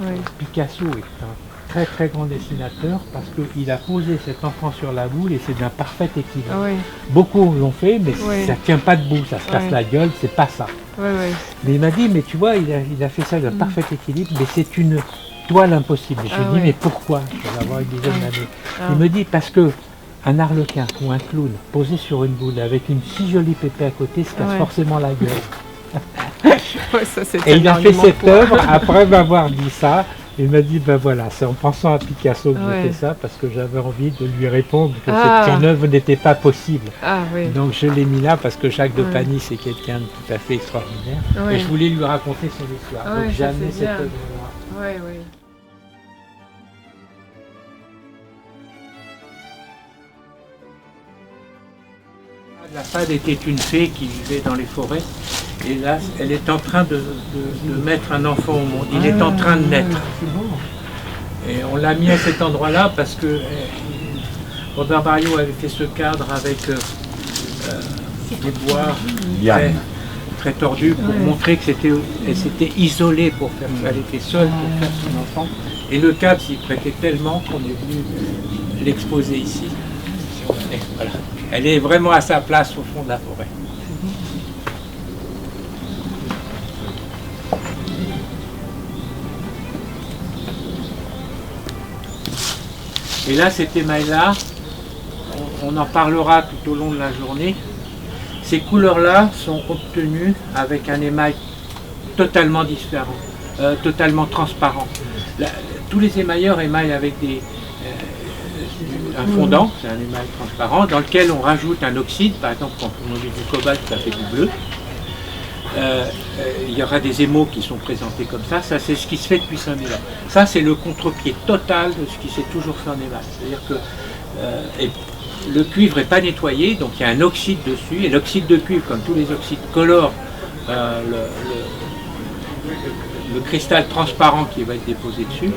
Oui. Picasso est un très très grand dessinateur parce qu'il a posé cet enfant sur la boule et c'est d'un parfait équilibre. Oui. Beaucoup l'ont fait, mais Oui. ça tient pas debout, ça se casse Oui. la gueule, c'est pas ça. Oui, oui. Mais il m'a dit, mais tu vois, il a fait ça d'un parfait équilibre, mais c'est une toile impossible. Je lui ai dit, mais pourquoi? Je vais avoir une dizaine d'années. Il me dit, parce que un arlequin ou un clown posé sur une boule avec une si jolie pépée à côté se casse forcément la gueule. Ouais, ça, et il a fait cette œuvre après m'avoir dit ça. Il m'a dit, ben voilà, c'est en pensant à Picasso que j'ai fait ça, parce que j'avais envie de lui répondre que son œuvre n'était pas possible. Donc je l'ai mis là parce que Jacques de Pagny, c'est quelqu'un de tout à fait extraordinaire. Et je voulais lui raconter son histoire. Donc j'ai amené cette œuvre-là. Oui, oui. La fade était une fée qui vivait dans les forêts. Et là, elle est en train de mettre un enfant au monde. Il est en train de naître. Et on l'a mis à cet endroit-là parce que Robert Barriot avait fait ce cadre avec des bois très tordus pour montrer que elle s'était isolée pour faire ça. Elle était seule pour faire son enfant. Et le cadre s'y prêtait tellement qu'on est venu l'exposer ici. Voilà. Elle est vraiment à sa place au fond de la forêt. Et là, cet émail-là, on en parlera tout au long de la journée. Ces couleurs-là sont obtenues avec un émail totalement différent, totalement transparent. Tous les émailleurs émaillent avec un fondant, c'est un émail transparent, dans lequel on rajoute un oxyde. Par exemple, quand on met du cobalt, ça fait du bleu. Il y aura des émaux qui sont présentés comme ça. Ça, c'est ce qui se fait depuis Saint-Mélan. Ça, c'est le contre-pied total de ce qui s'est toujours fait en émail. C'est-à-dire que le cuivre n'est pas nettoyé, donc il y a un oxyde dessus, et l'oxyde de cuivre, comme tous les oxydes, colore le cristal transparent qui va être déposé dessus.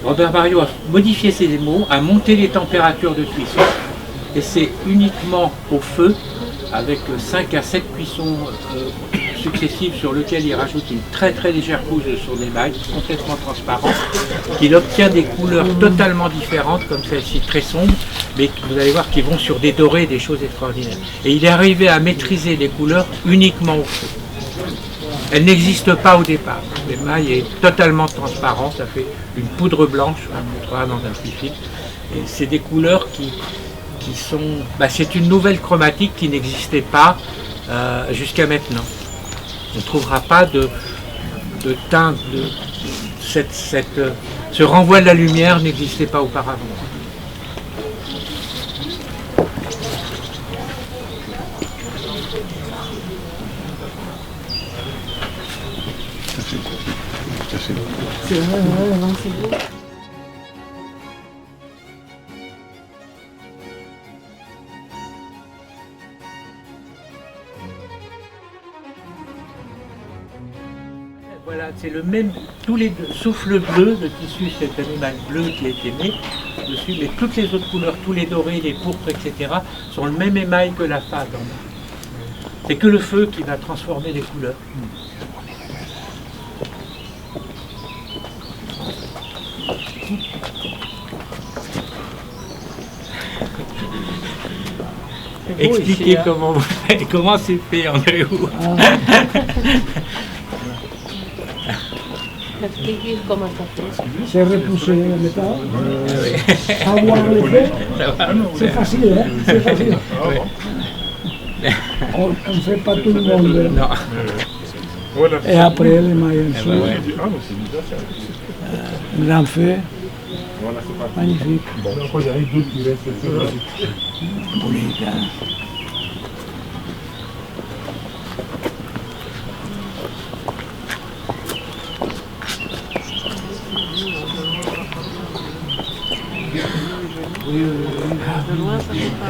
Robert Barriot a modifié ces émaux, a monté les températures de cuisson, et c'est uniquement au feu, avec 5 à 7 cuissons successives sur lesquelles il rajoute une très très légère couche de son émail, complètement transparent, qu'il obtient des couleurs totalement différentes, comme celle-ci, très sombre, mais vous allez voir qu'ils vont sur des dorés, des choses extraordinaires. Et il est arrivé à maîtriser les couleurs uniquement au feu. Elle n'existe pas au départ. L'émail est totalement transparent, ça fait une poudre blanche, on montrera dans un petit film. Et c'est des couleurs qui sont... c'est une nouvelle chromatique qui n'existait pas jusqu'à maintenant. On ne trouvera pas de teinte, ce renvoi de la lumière n'existait pas auparavant. C'est vrai, non, c'est beau. Voilà, c'est le même, tous les deux, sauf le bleu, le tissu, cet animal bleu qui a été mis dessus, mais toutes les autres couleurs, tous les dorés, les pourpres, etc., sont le même émail que la fade. C'est que le feu qui va transformer les couleurs. Expliquez comment vous faites, comment c'est fait, André. Comment ça fait? C'est repousser le métal, avoir l'effet, c'est facile, hein? C'est facile. On ne fait pas tout le monde. Non. Et après, les mailles en dessous, un grand feu, magnifique. Bonita. De loin, ça fait pas.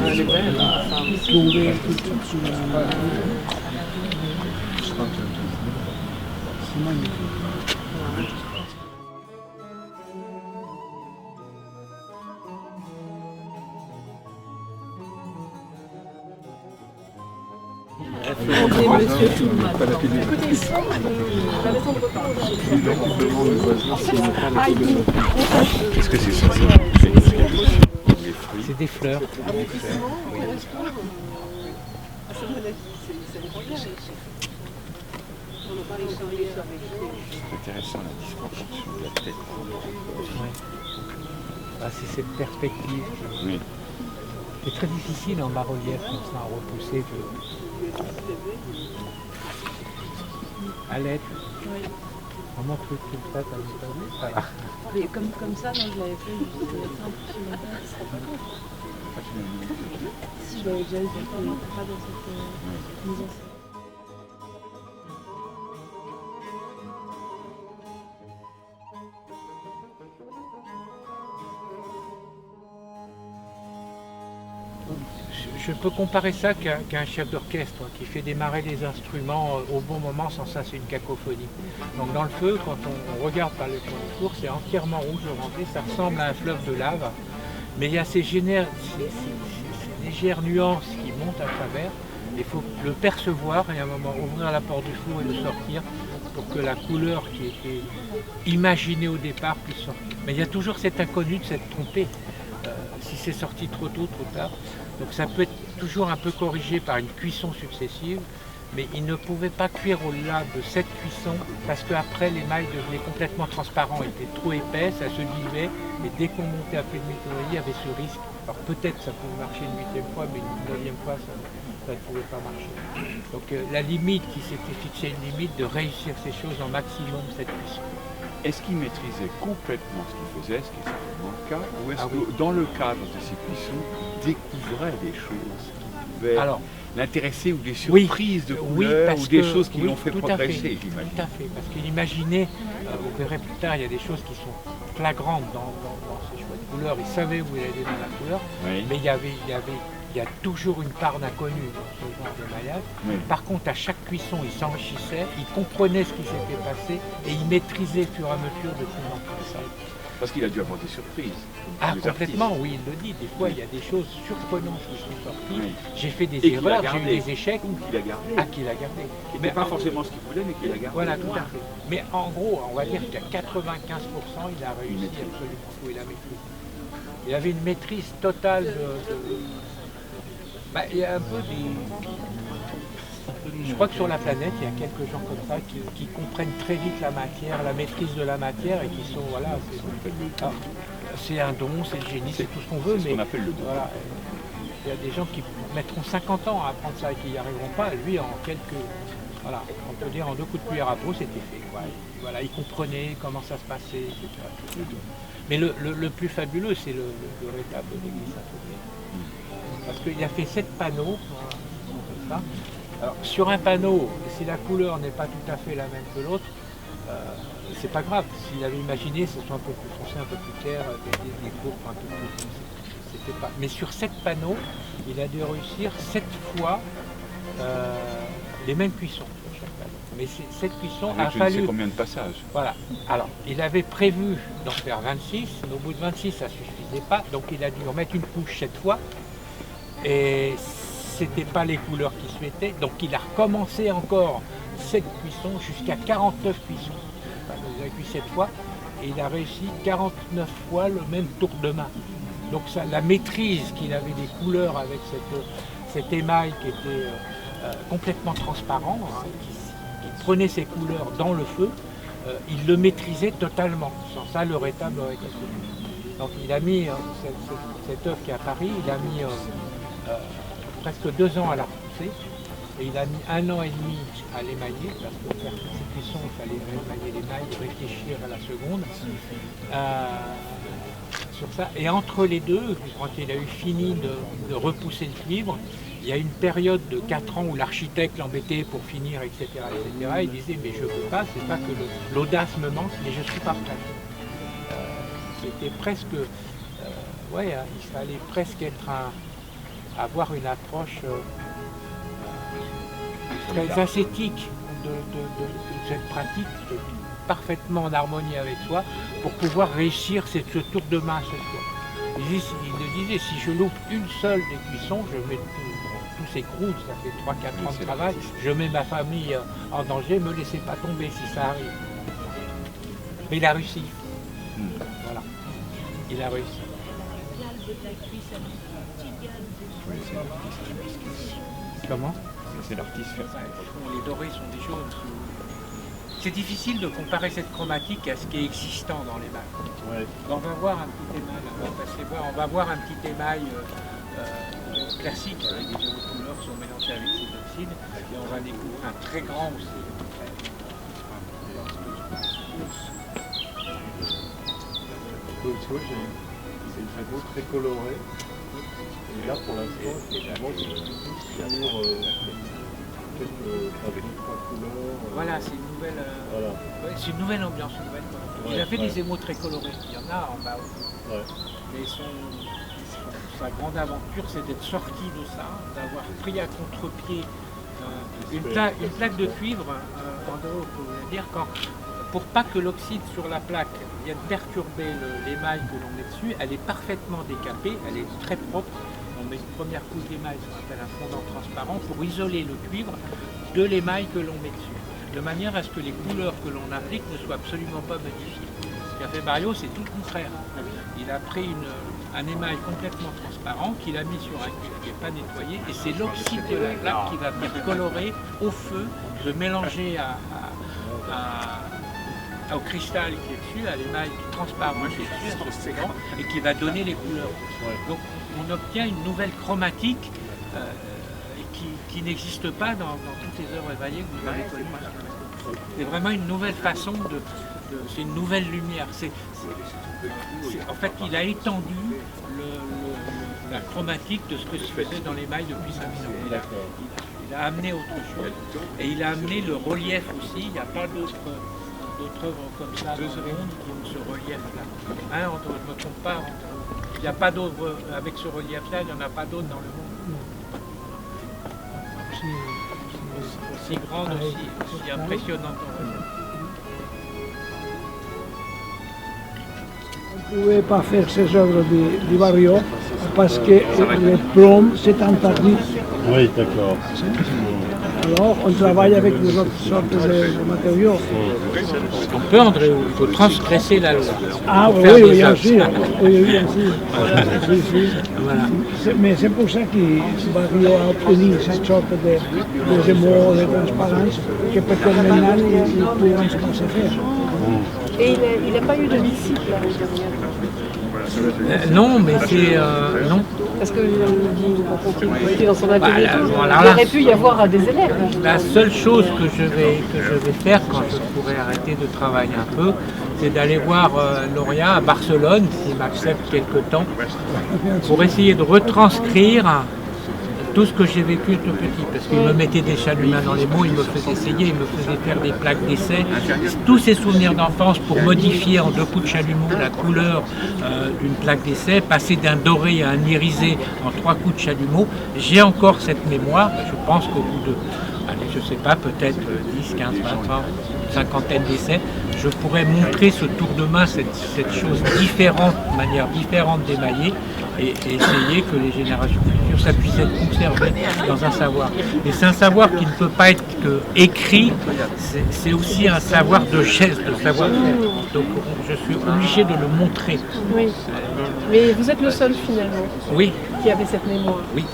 Elle est belle, hein, C'est magnifique. André, monsieur tout le monde. Qu'est-ce que c'est ça? C'est des fleurs. C'est intéressant la disproportion de la tête. Ah, c'est cette perspective. Oui. C'est très difficile en bas-relief comme ça à repousser. À l'aide. Vraiment truc comme ça, t'as vu ça va. Mais comme ça, non, je l'avais fait, j'étais impressionnée. Si je l'avais déjà eu, pas dans cette mise en scène. Je peux comparer ça qu'à un chef d'orchestre qui fait démarrer les instruments au bon moment, sans ça c'est une cacophonie. Donc dans le feu, quand on regarde par le four, c'est entièrement rouge rentré, ça ressemble à un fleuve de lave, mais il y a ces légères nuances qui montent à travers, il faut le percevoir et à un moment ouvrir la porte du four et le sortir pour que la couleur qui était imaginée au départ puisse sortir. Mais il y a toujours cet inconnu de s'être trompé, si c'est sorti trop tôt, trop tard. Donc ça peut être toujours un peu corrigé par une cuisson successive, mais il ne pouvait pas cuire au-delà de cette cuisson parce qu'après l'émail devenait complètement transparent, il était trop épais, ça se diluait, et dès qu'on montait à plus de métallurgie, il y avait ce risque. Alors peut-être ça pouvait marcher une 8e fois, mais une 9e fois ça ne pouvait pas marcher. Donc la limite qui s'était fixée, une limite de réussir ces choses en maximum cette cuisson. Est-ce qu'il maîtrisait complètement ce qu'il faisait, ce qui est certainement le cas, ou est-ce que dans le cadre de ces cuissons, il découvrait des choses qui pouvaient l'intéresser ou des surprises de couleurs ou des choses qui l'ont fait progresser, j'imagine. Tout à fait, parce qu'il imaginait, vous verrez plus tard, il y a des choses qui sont flagrantes dans ces choix de couleurs, il savait où il allait dans la couleur, Oui. mais il y a toujours une part d'inconnu dans ce genre de maillage. Oui. Par contre, à chaque cuisson, il s'enrichissait, il comprenait ce qui s'était passé et il maîtrisait au fur et à mesure de plus en plus ça. Parce qu'il a dû avoir des surprises. Ah, les complètement, artistes. oui, il le dit. Des fois, il y a des choses surprenantes qui sont sorties. Oui. J'ai fait des Et qu'il a erreurs, j'ai eu gardé. des échecs. Ou qu'il a gardé. Ah, qu'il a gardé. Qui n'était pas forcément ce qu'il voulait, mais qu'il a gardé. Voilà, tout à fait. Mais en gros, on va dire qu'à 95%, il a réussi absolument tout. Il a maîtrisé. Il avait une maîtrise totale Bah, il y a un peu des... Je crois que sur la planète, il y a quelques gens comme ça qui comprennent très vite la matière, la maîtrise de la matière et qui sont, voilà, c'est un don, c'est le génie, c'est tout ce qu'on veut, C'est ce mais qu'on appelle le don. voilà, il y a des gens qui mettront 50 ans à apprendre ça et qui n'y arriveront pas. Lui, en quelques, voilà, on peut dire en 2 coups de cuillère à peau, c'était fait. Quoi. Voilà, il comprenait comment ça se passait, etc. Mais le plus fabuleux, c'est le rétable de l'église Saint-Aubert. Parce qu'il a fait 7 panneaux, comme ça. Alors, sur un panneau, si la couleur n'est pas tout à fait la même que l'autre, c'est pas grave. S'il avait imaginé que ce soit un peu plus foncé, un peu plus clair, des courbes un peu plus... C'était pas... Mais sur 7 panneaux, il a dû réussir 7 fois les mêmes cuissons sur chaque panneau. Mais cette cuisson a Je ne sais fallu... combien de passages. Voilà. Alors, il avait prévu d'en faire 26, mais au bout de 26, ça ne suffisait pas. Donc, il a dû remettre une couche 7 fois. Et c'était pas les couleurs qui souhaitait, donc il a recommencé encore 7 cuissons jusqu'à 49 cuissons. Enfin, il a cuit 7 fois et il a réussi 49 fois le même tour de main. Donc ça, la maîtrise qu'il avait des couleurs avec cet émail qui était complètement transparent, hein, qui prenait ses couleurs dans le feu, il le maîtrisait totalement. Sans ça, le rétable aurait été fini. Donc il a mis cette œuvre qui est à Paris, il a mis presque 2 ans à la repousser et il a mis 1 an et demi à l'émailler parce que pour faire toutes ces cuissons il fallait émailler l'émail, réfléchir à la seconde sur ça. Et entre les deux, quand il a eu fini de repousser le cuivre, il y a une période de 4 ans où l'architecte l'embêtait pour finir, etc., etc. Il disait mais je ne peux pas, c'est pas que l'audace me manque, mais je ne suis pas prêt. C'était presque, ouais, hein, il fallait presque avoir une approche très ascétique de cette pratique, parfaitement en harmonie avec soi, pour pouvoir réussir ce tour de main cette fois. Il le disait, si je loupe une seule des cuissons, je mets tout s'écroule, ça fait 3-4 ans de travail, je mets ma famille en danger, me laissez pas tomber si ça arrive. Mais il a réussi. Voilà. Il a réussi. Comment? C'est l'artiste faire ça. Les dorés sont des choses. C'est difficile de comparer cette chromatique à ce qui est existant dans les mailles. Ouais. On va voir un petit émail, on va voir un petit émail classique avec des couleurs qui sont mélangées avec ces oxydes et on va découvrir un très grand aussi. C'est une photo très colorée. Et là, pour l'instant, effectivement, c'est sur quelques trois couleurs. Voilà, c'est une nouvelle, Voilà. ouais, c'est une nouvelle ambiance. Il a fait des émaux très colorés. Il y en a en bas aussi. Ouais. Mais sa grande aventure, c'est d'être sorti de ça, d'avoir pris à contre-pied une plaque de cuivre, en gros, pour vous dire, pour pas que l'oxyde sur la plaque vienne perturber l'émail que l'on met dessus, elle est parfaitement décapée, elle est très propre. On met une première couche d'émail, ce qu'on appelle un fondant transparent, pour isoler le cuivre de l'émail que l'on met dessus, de manière à ce que les couleurs que l'on applique ne soient absolument pas modifiées. Ce qu'a fait Mario, c'est tout le contraire. Il a pris un émail complètement transparent qu'il a mis sur un cuivre qui n'est pas nettoyé, et c'est l'oxyde de la plaque qui va venir colorer au feu, se mélanger au cristal qui est dessus, à l'émail transparent qui est dessus, à ce second, et qui va donner les couleurs. Donc on obtient une nouvelle chromatique qui n'existe pas dans toutes les œuvres émaillées que vous avez connues. C'est vraiment une nouvelle façon c'est une nouvelle lumière. En fait, il a étendu la chromatique de ce que se faisait dans l'émail depuis 5000 ans. Il a amené autre chose. Et il a amené le relief aussi. Il n'y a pas d'autres œuvres comme ça dans le monde qui ont ce relief-là. Hein, je ne me trompe pas. Il n'y a pas d'œuvre avec ce relief-là, il n'y en a pas d'autres dans le monde. Aussi grande, aussi impressionnante. On ne pouvait pas faire ces œuvres du Barrio parce que le plomb c'est interdit. Oui, d'accord. Alors on travaille avec des autres sortes de matériaux. On peut, André, il faut transgresser la loi. Ah oui, bien sûr. Oui, bien sûr. Voilà. Mais c'est pour ça que Barrio a obtenu cette sorte de émaux de transparence que peut-être maintenant il ne pourra pas se faire. Et il n'a pas eu de disciples. Non, mais c'est... non. Parce que quand il était dans son atelier, voilà, il aurait pu y avoir des élèves. La seule chose que je vais faire quand je pourrai arrêter de travailler un peu, c'est d'aller voir Lauria à Barcelone, s'il m'accepte quelque temps, pour essayer de retranscrire tout ce que j'ai vécu tout petit, parce qu'il me mettait des chalumeaux dans les mots, il me faisait essayer, il me faisait faire des plaques d'essai. Tous ces souvenirs d'enfance pour modifier en 2 coups de chalumeau la couleur d'une plaque d'essai, passer d'un doré à un irisé en 3 coups de chalumeau. J'ai encore cette mémoire, je pense qu'au bout de, je sais pas, peut-être 10, 15, 20, 30, une cinquantaine d'essais, je pourrais montrer ce tour de main, cette chose différente, de manière différente d'émailler, et essayer que les générations futures, ça puisse être conservé dans un savoir. Et c'est un savoir qui ne peut pas être que écrit, c'est aussi un savoir de geste, de savoir-faire. Donc je suis obligé de le montrer. Oui. Mais vous êtes le seul finalement qui avait cette mémoire. Oui.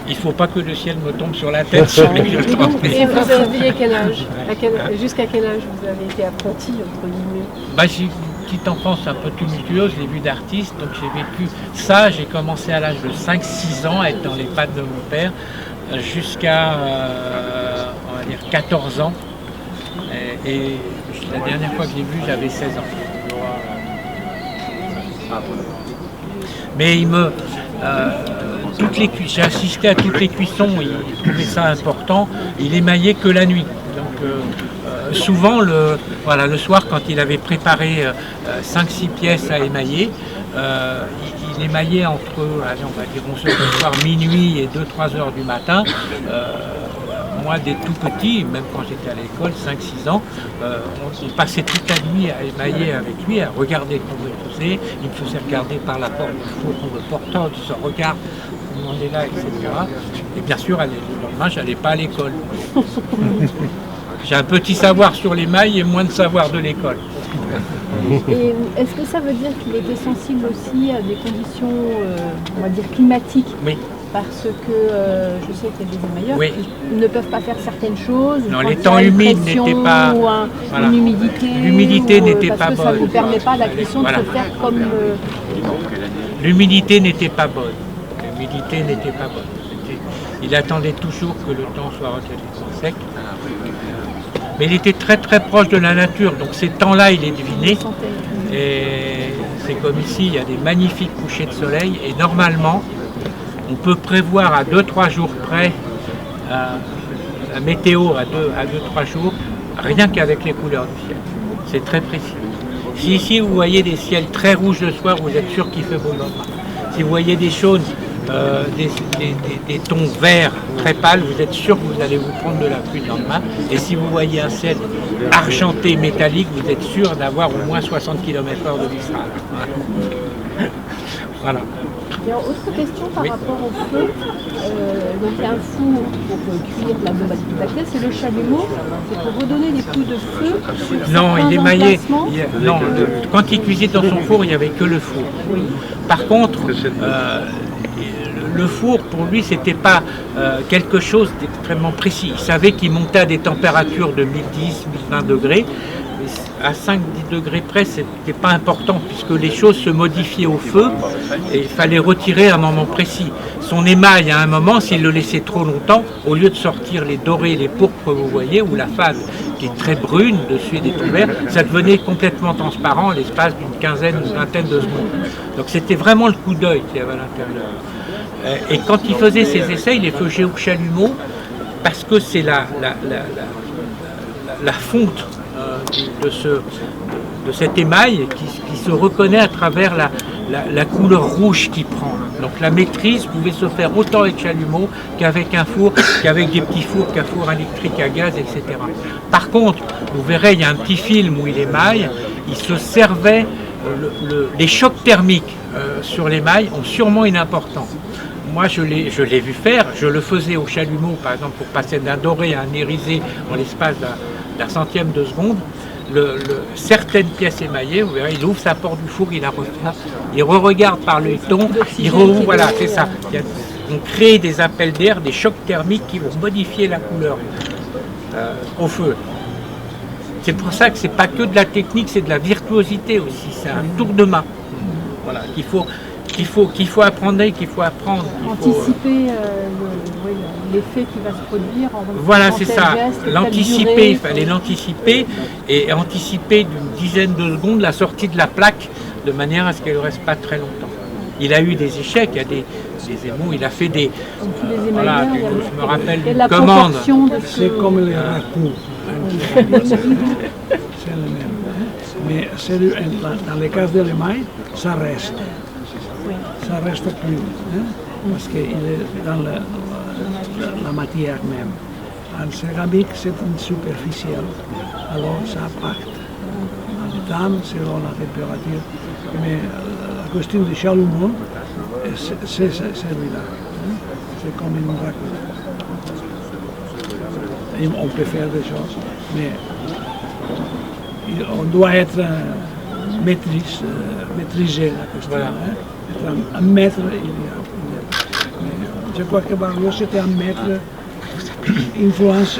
Il ne faut pas que le ciel me tombe sur la tête. Et vous aviez quel âge? Jusqu'à quel âge vous avez été apprenti, entre guillemets? J'ai une petite enfance un peu tumultueuse, les vues d'artiste, donc j'ai vécu ça. J'ai commencé à l'âge de 5-6 ans à être dans les pattes de mon père, jusqu'à, on va dire, 14 ans. Et la dernière fois que j'ai vu, j'avais 16 ans. Mais il me... j'ai assisté à toutes les cuissons, il trouvait ça important, il émaillait que la nuit. Donc souvent le soir quand il avait préparé 5-6 pièces à émailler, il émaillait entre, on va dire 11h du soir, minuit et 2-3 heures du matin. moi, dès tout petit, même quand j'étais à l'école, 5-6 ans, on passait toute la nuit à émailler avec lui, à regarder comment il faisait. Il me faisait regarder par la porte du four qu'on me portant, il se regarde, on en est là, etc. Et bien sûr, le lendemain, je n'allais pas à l'école. J'ai un petit savoir sur l'émail et moins de savoir de l'école. Et est-ce que ça veut dire qu'il était sensible aussi à des conditions, on va dire, climatiques? Oui. Parce que je sais qu'il y a des émailleurs qui ne peuvent pas faire certaines choses. Non, les temps humides n'étaient pas... Une humidité. L'humidité n'était pas bonne. Parce que ça ne vous permet pas la cuisson de se faire comme... L'humidité n'était pas bonne. L'humidité n'était pas bonne. Il attendait toujours que le temps soit relativement sec. Mais il était très très proche de la nature, donc ces temps-là, il les devinait. Et c'est comme ici, il y a des magnifiques couchers de soleil, et normalement, on peut prévoir à 2-3 jours près la météo à 2-3 jours, rien qu'avec les couleurs du ciel. C'est très précis. Si ici vous voyez des ciels très rouges le soir, vous êtes sûr qu'il fait beau lendemain. Si vous voyez des choses, des tons verts très pâles, vous êtes sûr que vous allez vous prendre de la pluie le lendemain. Et si vous voyez un ciel argenté métallique, vous êtes sûr d'avoir au moins 60 km/h de Mistral. Voilà. Et alors, autre question par rapport au feu. Donc il y a un four pour cuire la bobadilla, c'est le chalumeau, c'est pour redonner des coups de feu. Non, il émaillait. Non, quand il cuisait dans son four, il n'y avait que le four. Oui. Par contre, le four, pour lui, c'était pas quelque chose d'extrêmement précis. Il savait qu'il montait à des températures de 1010-1020 degrés. À 5-10 degrés près, ce n'était pas important puisque les choses se modifiaient au feu et il fallait retirer à un moment précis. Son émail, à un moment, s'il le laissait trop longtemps, au lieu de sortir les dorés, les pourpres que vous voyez, ou la fade qui est très brune, dessus des tout verts, ça devenait complètement transparent à l'espace d'une quinzaine ou vingtaine de secondes. Donc c'était vraiment le coup d'œil qu'il y avait à l'intérieur. Et quand il faisait ses essais, il les faisait au chalumeau parce que c'est la fonte de cet émail qui se reconnaît à travers la couleur rouge qu'il prend. Donc la maîtrise pouvait se faire autant avec chalumeau qu'avec un four, qu'avec des petits fours, qu'un four électrique à gaz, etc. Par contre, vous verrez, il y a un petit film où il émaille, il se servait, les chocs thermiques sur l'émail ont sûrement une importance. Moi, je l'ai vu faire, je le faisais au chalumeau, par exemple, pour passer d'un doré à un irisé en l'espace d'un centième de seconde. Certaines pièces émaillées, vous verrez, il ouvre sa porte du four, il la referme, il re-regarde par le ton, il re-ouvre, voilà, c'est ça. On crée des appels d'air, des chocs thermiques qui vont modifier la couleur au feu. C'est pour ça que c'est pas que de la technique, c'est de la virtuosité aussi, c'est un tour de main. Voilà, qu'il faut apprendre, anticiper l'effet qui va se produire. Voilà, c'est ça. L'anticiper, il fallait l'anticiper et anticiper d'une dizaine de secondes la sortie de la plaque de manière à ce qu'elle ne reste pas très longtemps. Il a eu des échecs, il y a des émaux, il a fait des... voilà, je me rappelle d'une commande. C'est comme les raccoons. C'est le même. Mais dans le cas de l'émail, ça reste. Ça reste plus, parce qu'il est dans la matière même. En céramique, c'est une superficielle, alors ça impacte. En temps, selon la température. Mais la question du chalumeau, c'est celui-là. C'est comme une raclette. Et on peut faire des choses, mais on doit être maîtrisé la question. Voilà. Un maître, je crois que Barrios c'était un maître, influence,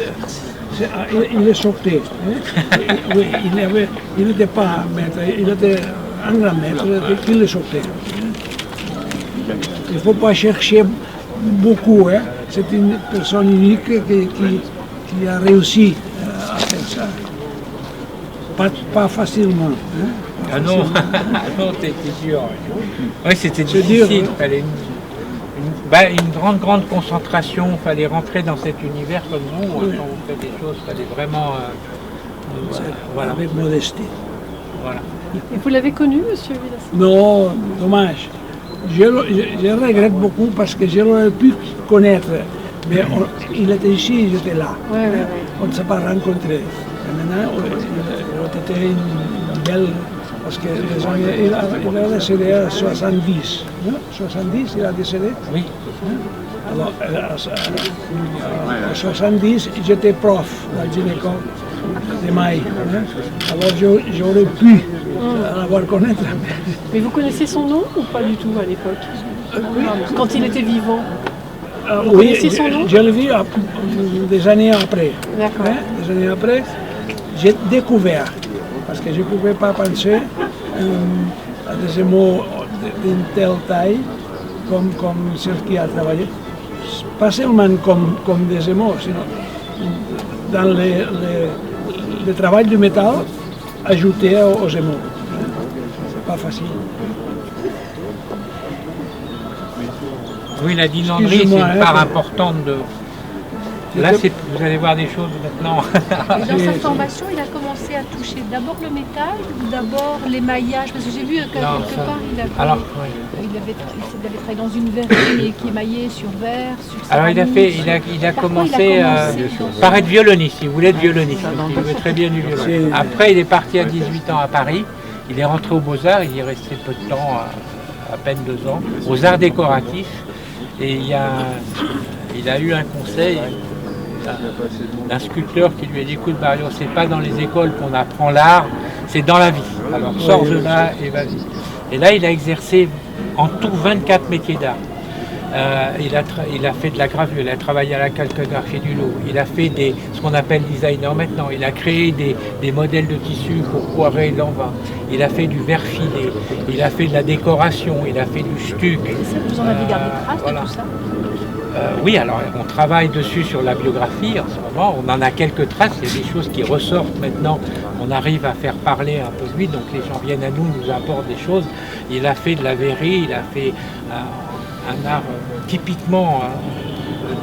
il est sorti. Oui, il n'était pas un maître, il était un grand maître, il est sorti. Il ne faut pas chercher beaucoup, c'est une personne unique qui a réussi à faire ça. Pas facilement. Ah non, non, c'était dur. Oui, c'était difficile. Il fallait une grande concentration. Il fallait rentrer dans cet univers comme nous. Quand vous faites des choses, il fallait vraiment... voilà. Avec modestie. Voilà. Et vous l'avez connu, monsieur Villas? Non, dommage. Je regrette beaucoup parce que j'aurais pu connaître Mais il était ici, j'étais là. Ouais. On ne s'est pas rencontrés. Et maintenant, il a été une belle... Parce que il a décédé à 70. Non 70, il a décédé. Oui. Alors, à 70, j'étais prof dans le gynéco de Maï. Alors, j'aurais pu l'avoir connaître. Mais vous connaissez son nom ou pas du tout à l'époque? Quand il était vivant? Vous connaissez son nom? Je l'ai vu des années après. D'accord. Des années après, j'ai découvert, parce que je ne pouvais pas penser à des mots d'une telle taille comme celle qui a travaillé. Pas seulement comme des mots, sinon dans le travail du métal ajouté aux émaux. C'est pas facile. Oui, la dinanderie, c'est une part importante de... Là, vous allez voir des choses maintenant. Et dans sa formation, il a commencé à toucher d'abord le métal ou d'abord l'émaillage? Parce que j'ai vu quelque part, il avait travaillé dans une verrerie qui émaillait sur verre, sur céramique. Alors il a commencé par être violoniste, il voulait être violoniste, il jouait très bien du violon. Après, il est parti à 18 ans à Paris, il est rentré aux Beaux-Arts, il y est resté peu de temps, à peine 2 ans, aux arts décoratifs, et il a eu un conseil d'un sculpteur qui lui a dit: écoute Barrio, c'est pas dans les écoles qu'on apprend l'art, c'est dans la vie. Alors sors de là et vas-y. Et là, il a exercé en tout 24 métiers d'art. Il a fait de la gravure, il a travaillé à la calcographie du Louvre, il a fait ce qu'on appelle designer maintenant, il a créé des modèles de tissu pour Poiret et Lanvin, il a fait du verre filé, il a fait de la décoration, il a fait du stuc. Vous en avez gardé trace de tout ça? Oui, alors on travaille dessus sur la biographie en ce moment, on en a quelques traces, il y a des choses qui ressortent maintenant, on arrive à faire parler un peu de lui, donc les gens viennent à nous apportent des choses. Il a fait de la verrerie, il a fait un art typiquement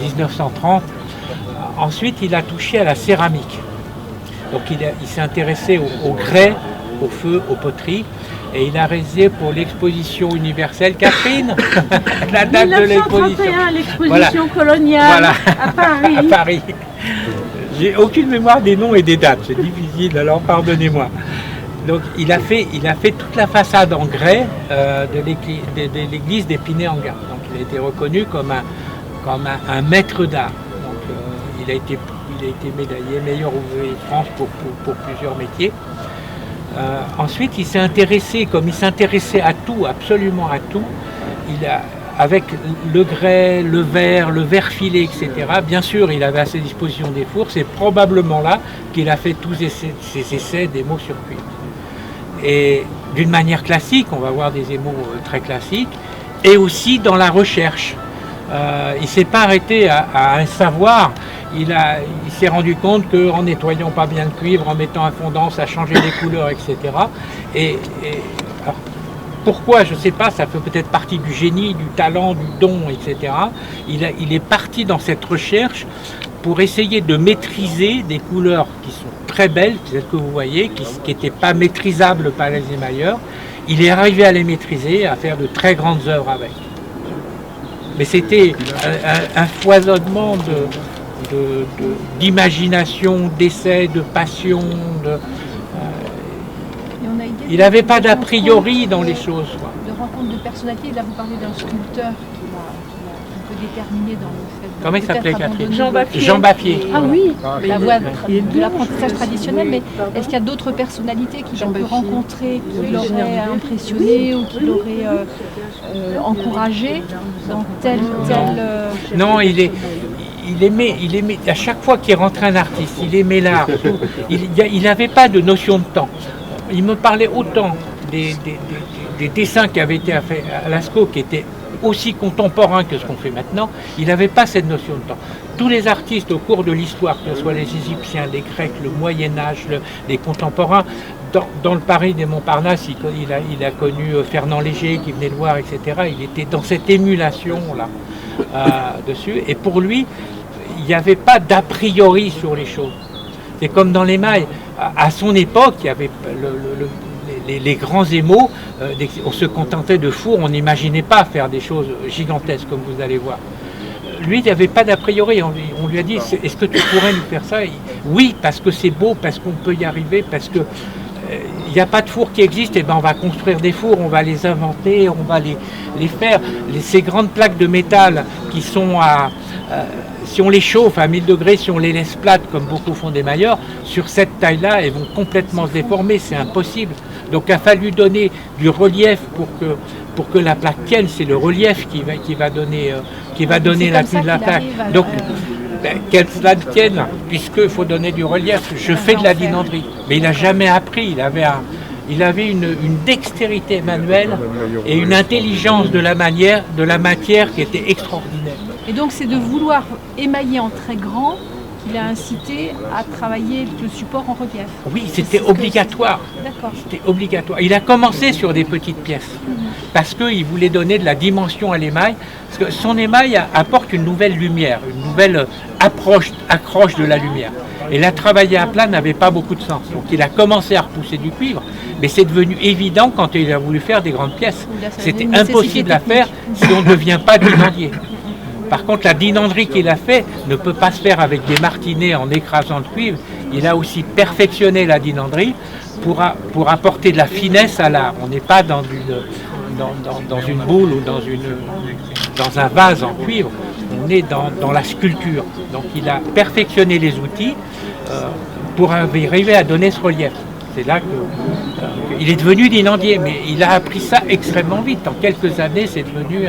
1930. Ensuite, il a touché à la céramique, donc il s'est intéressé au grès, au feu, aux poteries. Et il a réalisé pour l'exposition universelle, Catherine, la date de l'exposition. L'exposition coloniale à Paris. À Paris. J'ai aucune mémoire des noms et des dates, c'est difficile, alors pardonnez-moi. Donc il a fait toute la façade en grès de l'église d'Épinay-en-Gard. Donc il a été reconnu comme un maître d'art. Donc il a été médaillé meilleur ouvrier de France pour plusieurs métiers. Ensuite, il s'est intéressé, comme il s'intéressait à tout, absolument à tout, avec le grès, le verre filé, etc. Bien sûr, il avait à ses dispositions des fours, c'est probablement là qu'il a fait tous ses essais d'émaux sur cuivre. Et d'une manière classique, on va voir des émaux très classiques, et aussi dans la recherche. Il ne s'est pas arrêté à un savoir. Il s'est rendu compte qu'en nettoyant pas bien le cuivre, en mettant un fondant, ça changeait les couleurs, etc. Alors, pourquoi, je ne sais pas, ça fait peut-être partie du génie, du talent, du don, etc. Il est parti dans cette recherche pour essayer de maîtriser des couleurs qui sont très belles, celles que vous voyez, qui n'étaient pas maîtrisables par les émailleurs. Il est arrivé à les maîtriser, à faire de très grandes œuvres avec. Mais c'était un foisonnement d'imagination, d'essai, de passion. Il n'avait pas d'a priori dans les choses. De rencontre de personnalité, là vous parlez d'un sculpteur qui un peu déterminé dans le fait de... Comment il s'appelait, Catherine? Jean Bappier. Ah oui, la voie de l'apprentissage traditionnel, mais est-ce qu'il y a d'autres personnalités qu'il a pu rencontrer, qui l'auraient impressionné ou qui l'auraient encouragé dans tel... Non, il aimait, à chaque fois qu'il rentrait un artiste, il aimait l'art. Il n'avait pas de notion de temps. Il me parlait autant des dessins qui avaient été faits à Lascaux, qui étaient aussi contemporains que ce qu'on fait maintenant. Il n'avait pas cette notion de temps. Tous les artistes au cours de l'histoire, que ce soit les Égyptiens, les Grecs, le Moyen-Âge, les contemporains, dans le Paris des Montparnasse, il a connu Fernand Léger qui venait le voir, etc. Il était dans cette émulation-là dessus. Et pour lui, il n'y avait pas d'a priori sur les choses. C'est comme dans l'émail. À son époque, il y avait les grands émaux, on se contentait de fours, on n'imaginait pas faire des choses gigantesques comme vous allez voir. lui, il n'avait pas d'a priori. On lui a dit, est-ce que tu pourrais nous faire ça? Oui, parce que c'est beau, parce qu'on peut y arriver, parce que il n'y a pas de four qui existe, et ben on va construire des fours, on va les inventer, on va les faire. Ces grandes plaques de métal qui sont si on les chauffe à 1000 degrés, si on les laisse plates, comme beaucoup font des mailleurs, sur cette taille-là, elles vont complètement se déformer, c'est impossible. Donc il a fallu donner du relief pour que la plaque tienne, c'est le relief qui va donner l'appui de la plaque. Donc qu'elle tienne, puisqu'il faut donner du relief. Je fais de la dinanderie, mais il n'a jamais appris, il avait une dextérité manuelle et une intelligence de la matière qui était extraordinaire. Et donc c'est de vouloir émailler en très grand qu'il a incité à travailler le support en relief. Oui, c'était obligatoire. D'accord. C'était obligatoire. Il a commencé sur des petites pièces parce qu'il voulait donner de la dimension à l'émail. Parce que son émail apporte une nouvelle lumière, une nouvelle accroche de la lumière. Et la travailler à plat n'avait pas beaucoup de sens. Donc il a commencé à repousser du cuivre, mais c'est devenu évident quand il a voulu faire des grandes pièces. C'était impossible à faire si on ne devient pas dinandier. Par contre, la dinanderie qu'il a fait ne peut pas se faire avec des martinets en écrasant le cuivre. Il a aussi perfectionné la dinanderie pour apporter de la finesse à l'art. On n'est pas dans une boule ou dans un vase en cuivre, on est dans la sculpture. Donc il a perfectionné les outils pour arriver à donner ce relief. C'est là qu'il est devenu dinandier, mais il a appris ça extrêmement vite. En quelques années, c'est devenu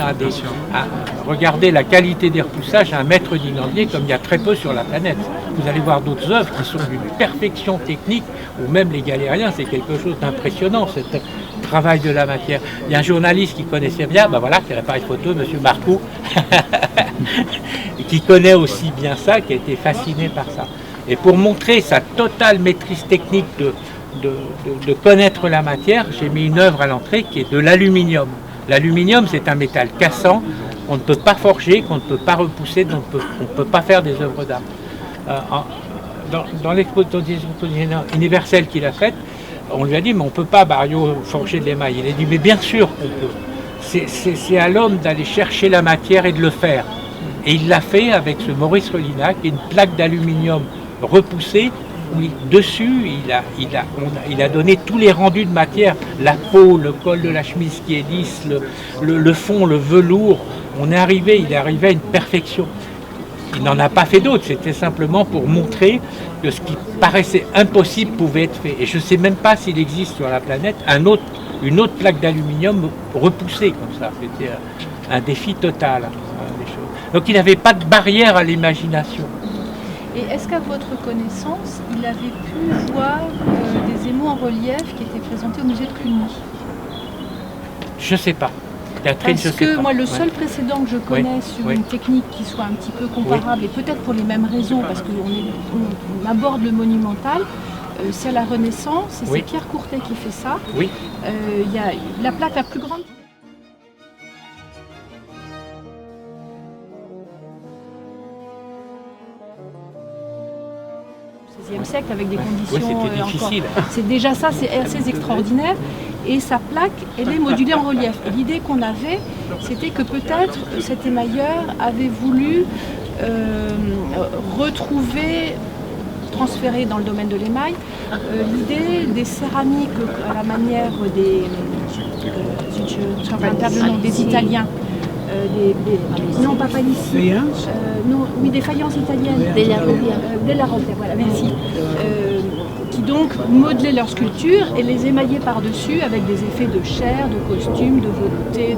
regardez la qualité des repoussages, un maître dinandier comme il y a très peu sur la planète. Vous allez voir d'autres œuvres qui sont d'une perfection technique, ou même les galériens, c'est quelque chose d'impressionnant, ce travail de la matière. Il y a un journaliste qui connaissait bien, voilà, c'est l'appareil photo, M. Marcoux, qui connaît aussi bien ça, qui a été fasciné par ça. Et pour montrer sa totale maîtrise technique de connaître la matière, j'ai mis une œuvre à l'entrée qui est de l'aluminium. L'aluminium, c'est un métal cassant qu'on ne peut pas forger, qu'on ne peut pas repousser, dont on ne peut pas faire des œuvres d'art. Dans l'exposition universelle qu'il a faite, on lui a dit, mais on ne peut pas, Barriot, forger de l'émail. Il a dit, mais bien sûr qu'on peut. C'est à l'homme d'aller chercher la matière et de le faire. Et il l'a fait avec ce Maurice Relinac, une plaque d'aluminium repoussée, où dessus, il a donné tous les rendus de matière, la peau, le col de la chemise qui est lisse, le fond, le velours. Il est arrivé à une perfection. Il n'en a pas fait d'autres, c'était simplement pour montrer que ce qui paraissait impossible pouvait être fait. Et je ne sais même pas s'il existe sur la planète une autre plaque d'aluminium repoussée comme ça. C'était un défi total. Donc il n'avait pas de barrière à l'imagination. Et est-ce qu'à votre connaissance, il avait pu voir des émaux en relief qui étaient présentés au musée de Cluny? Je ne sais pas. Catherine, parce que moi, le seul précédent que je connais sur une technique qui soit un petit peu comparable, et peut-être pour les mêmes raisons, parce qu'on aborde le monumental, c'est à la Renaissance, et c'est Pierre Courtet qui fait ça. Oui. Y a la plaque la plus grande. Au XVIe siècle, avec des conditions c'était difficile. C'est déjà ça, c'est assez extraordinaire. Et sa plaque, elle est modulée en relief. Et l'idée qu'on avait, c'était que peut-être cet émailleur avait voulu transférer dans le domaine de l'émail, l'idée des céramiques à la manière des Italiens. Non, pas Palissy. Des faïences italiennes. Della Robbia, voilà, merci. Qui donc modelaient leur sculpture et les émaillaient par-dessus avec des effets de chair, de costume, de velouté,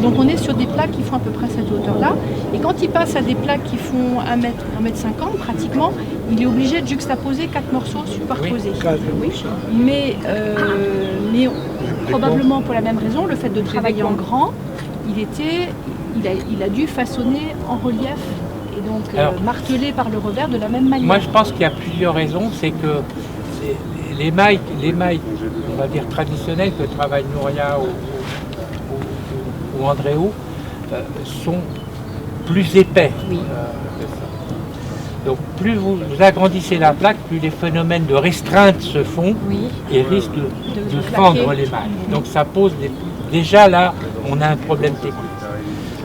donc on est sur des plaques qui font à peu près cette hauteur-là. Et quand il passe à des plaques qui font 1m50 pratiquement, il est obligé de juxtaposer 4 morceaux superposés. Oui. Mais probablement pour la même raison, le fait de travailler en grand, il a dû façonner en relief et donc martelé par le revers de la même manière. Moi je pense qu'il y a plusieurs raisons. C'est que l'émail, on va dire traditionnel que travaille Nouria ou Andréou, sont plus épais. Oui. Donc plus vous agrandissez la plaque, plus les phénomènes de restreinte se font et risquent de fendre l'émail. Donc ça pose déjà là, on a un problème technique.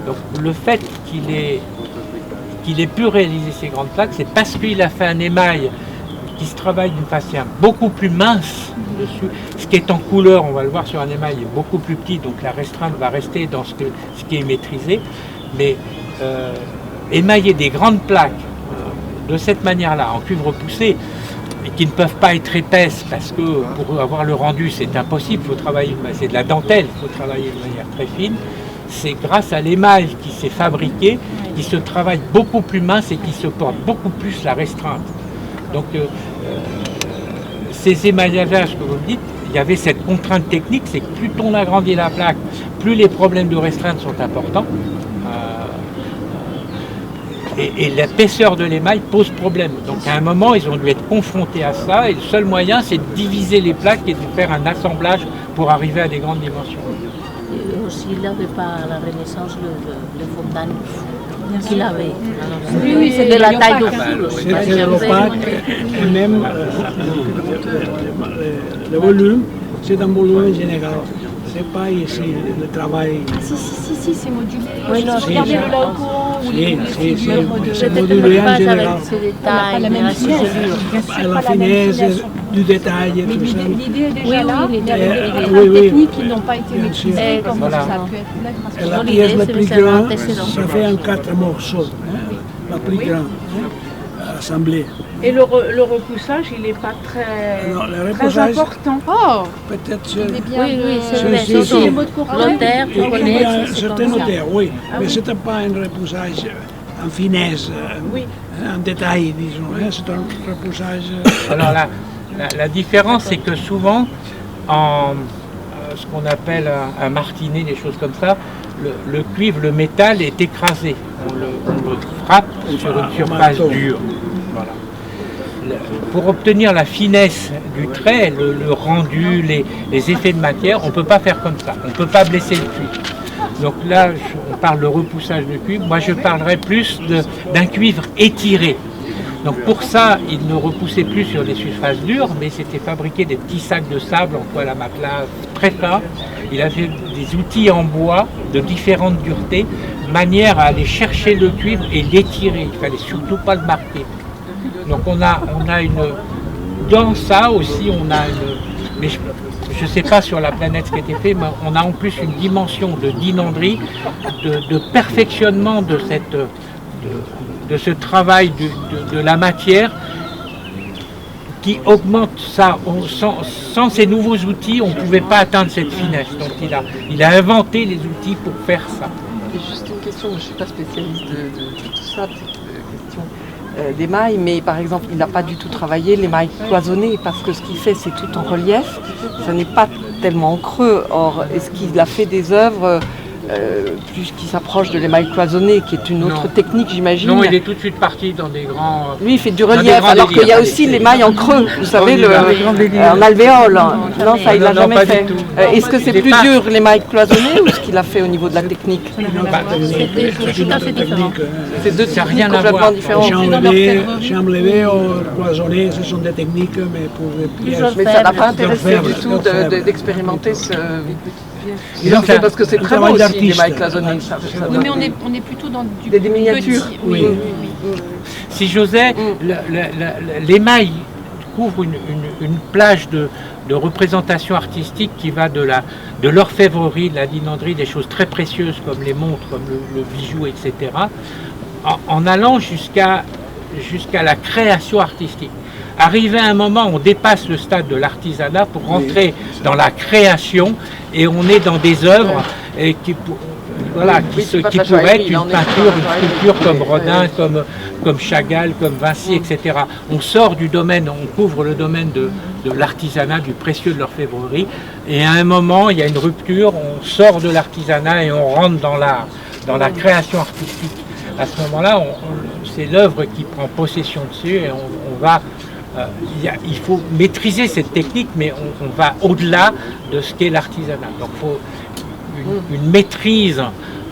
Donc le fait qu'il ait pu réaliser ces grandes plaques, c'est parce qu'il a fait un émail qui se travaille d'une façon beaucoup plus mince dessus. Ce qui est en couleur, on va le voir sur un émail, est beaucoup plus petit, donc la restreinte va rester dans ce qui est maîtrisé. Mais émailler des grandes plaques de cette manière-là, en cuivre poussé, et qui ne peuvent pas être épaisses, parce que pour avoir le rendu, c'est impossible, faut travailler, c'est de la dentelle, il faut travailler de manière très fine. C'est grâce à l'émail qui s'est fabriqué, qui se travaille beaucoup plus mince et qui supporte beaucoup plus la restreinte. Donc ces émaillages que vous me dites, il y avait cette contrainte technique, c'est que plus on agrandit la plaque, plus les problèmes de restreinte sont importants. Et l'épaisseur de l'émail pose problème. Donc à un moment, ils ont dû être confrontés à ça, et le seul moyen, c'est de diviser les plaques et de faire un assemblage pour arriver à des grandes dimensions. Et aussi, il n'avait pas à la Renaissance le fondant qu'il avait. Oui, c'est de la taille de foule. C'est de l'opaque, et même le volume, c'est un volume général. C'est pas ici le travail. Si, c'est modulé. Oui, non, regardez le lago ou les figures c'est modulé en général. avec ses détails, la même la finesse. La finesse du détail et Mais tout ça. l'idée est déjà là, il y a oui, des oui. techniques qui n'ont pas été Bien maîtrisées, sûr. comme Voilà. ça a pu être là grâce Et à la l'idée, pièce la c'est plus de faire un grande, antécédent. ça fait en 4 morceaux, la plus grande, assemblée. Et le repoussage, il n'est pas très, Non, le très repoussage, important. Oh, peut-être il est bien. Oui, c'est Si, vrai. si, Surtout si. Les mots de courrier. Notaire, tu il connais, y a c'est certains comme ça. notaires, oui, mais ce n'était pas un repoussage en finesse, en détail, disons. C'est un repoussage. Alors la différence, c'est que souvent, en ce qu'on appelle un martinet, des choses comme ça, le cuivre, le métal est écrasé. On le frappe sur une surface dure. Voilà. Pour obtenir la finesse du trait, le rendu, les effets de matière, on ne peut pas faire comme ça. On ne peut pas blesser le cuivre. Donc là, on parle de repoussage de cuivre. Moi, je parlerais plus d'un cuivre étiré. Donc pour ça, il ne repoussait plus sur des surfaces dures, mais c'était fabriqué des petits sacs de sable en toile à matelas très fins. Il avait des outils en bois de différentes duretés, manière à aller chercher le cuivre et l'étirer. Il ne fallait surtout pas le marquer. Donc on a une... Dans ça aussi, on a une... Mais je ne sais pas sur la planète ce qui a été fait, mais on a en plus une dimension de dinanderie, de perfectionnement de ce travail de la matière qui augmente ça. Sans ces nouveaux outils, on ne pouvait pas atteindre cette finesse. Donc il a inventé les outils pour faire ça. C'est juste une question, je ne suis pas spécialiste de tout ça, question d'émail, mais par exemple, il n'a pas du tout travaillé l'émail cloisonné parce que ce qu'il fait, c'est tout en relief, ça n'est pas tellement en creux. Or, est-ce qu'il a fait des œuvres plus qui s'approche de l'émail cloisonné, qui est une autre technique, j'imagine? Non, il est tout de suite parti dans des grands... Lui, il fait du relief, alors qu'il y a aussi l'émail en creux, vous savez, en alvéole. Non, ça, il l'a jamais fait. Est-ce que c'est plus dur l'émail cloisonné ou ce qu'il a fait au niveau de la technique? C'est tout à fait différent. C'est deux techniques complètement différentes. Chambre levée ou cloisonné, ce sont des techniques, mais pour les pièces... Mais ça n'a pas intéressé du tout d'expérimenter ce... Parce que c'est très beau aussi, l'émail cloisonné. Oui, mais on est plutôt dans des miniatures. Oui. Si j'osais, l'émail couvre une plage de représentation artistique qui va de l'orfèvrerie, de la dinanderie, des choses très précieuses comme les montres, comme le bijou, etc., en allant jusqu'à la création artistique. Arrivé à un moment, on dépasse le stade de l'artisanat pour rentrer dans la création et on est dans des œuvres qui pourraient être une peinture, une sculpture comme Rodin, comme Chagall, comme Vinci, etc. On sort du domaine, on couvre le domaine de l'artisanat, du précieux de l'orfèvrerie, et à un moment, il y a une rupture, on sort de l'artisanat et on rentre dans l'art, dans la création artistique. À ce moment-là, c'est l'œuvre qui prend possession dessus et on va... il faut maîtriser cette technique, mais on va au-delà de ce qu'est l'artisanat. Donc il faut une maîtrise,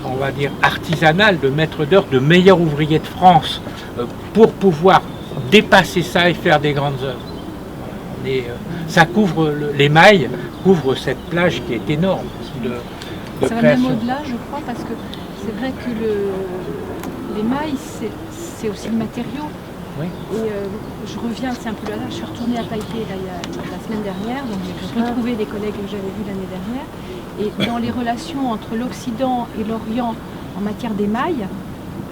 on va dire, artisanale, de maître d'œuvre, de meilleur ouvrier de France, pour pouvoir dépasser ça et faire des grandes œuvres. Ça couvre, l'émail couvre cette plage qui est énorme de ça va création. même au-delà, je crois, parce que c'est vrai que l'émail, c'est aussi le matériau. Oui. Et je reviens, c'est un peu le hasard, je suis retournée à Taipei la semaine dernière, donc j'ai retrouvé des collègues que j'avais vus l'année dernière. Et dans les relations entre l'Occident et l'Orient en matière d'émail,